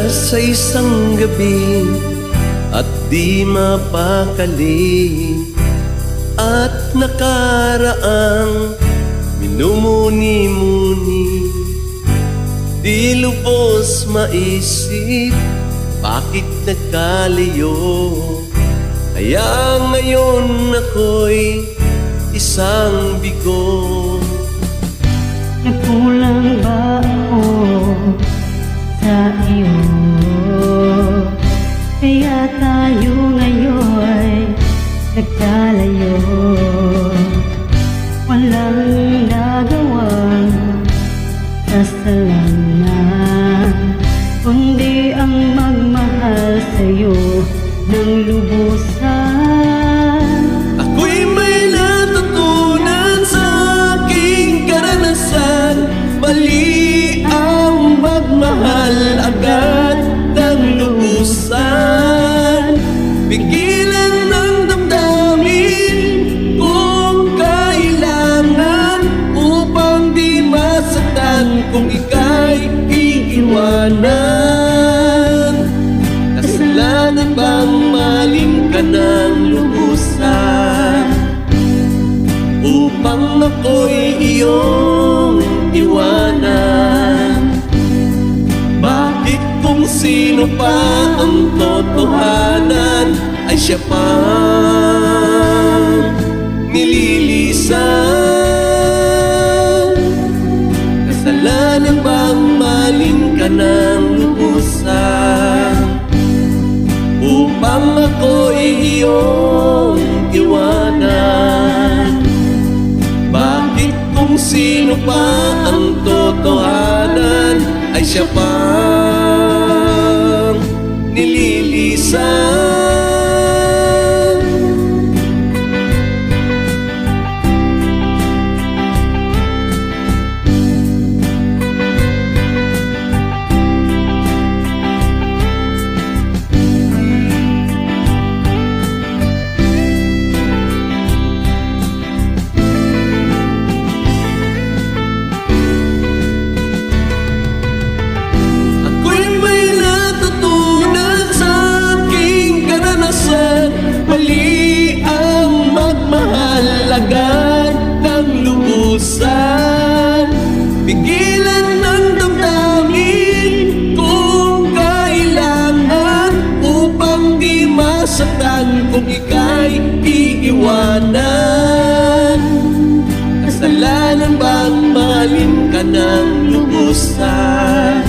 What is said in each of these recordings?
sa isang gabi at di mapakali, at nakaraang minumuni-muni, di lubos maisip bakit nagkalayo. Kaya ngayon ako'y isang bigo. Nagkulang ba ako sa iyo? Kaya tayo ngayon nagkalayo. Walang nagawang kasalanan, kundi ang magmahal sa'yo ng lubusan. Ako'y may natutunan sa aking karanasan. Mali ang magmahal agad ng lubusan. Pigilan ng damdamin kung kailangan, upang di masaktan kung ika'y iiwanan. Kasalanan bang maling ka ng lubusan, upang ako'y iyong iwanan? Bakit kung sino pa ang totohanan ay siya pang nililisan? Kasalanan bang maling ka ng lubusan, upang ako'y iyong iwanan? Bakit kung sino pa ang totohanan ay siya pang nililisan? Mali ang magmahal agad ng lubusan. Pigilan ng damdamin kung kailangan, upang di masaktan kung ika'y iiwanan. Kasalanan bang mahalin ka ng lubusan,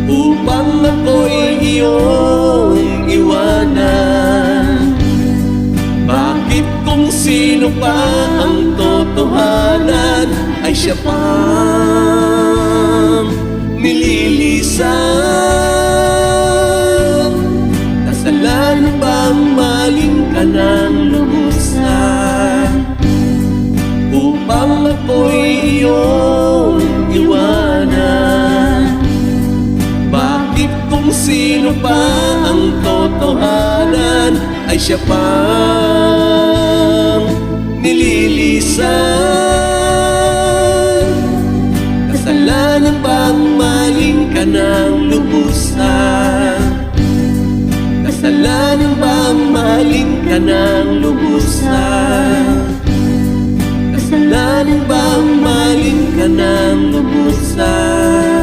upang ako'y iyong iwanan? Bakit kung sino pa ang totohanan ay siya pang nililisan? Kasalanan bang maling ka ng lubusan, upang ako'y iyong iwanan? Bakit kung sino pa ang totohanan ay siya pang nililisan? Kasalanan bang maling ka ng lubusan? Kasalanan bang maling ka ng lubusan? Kasalanan bang maling ka ng lubusan?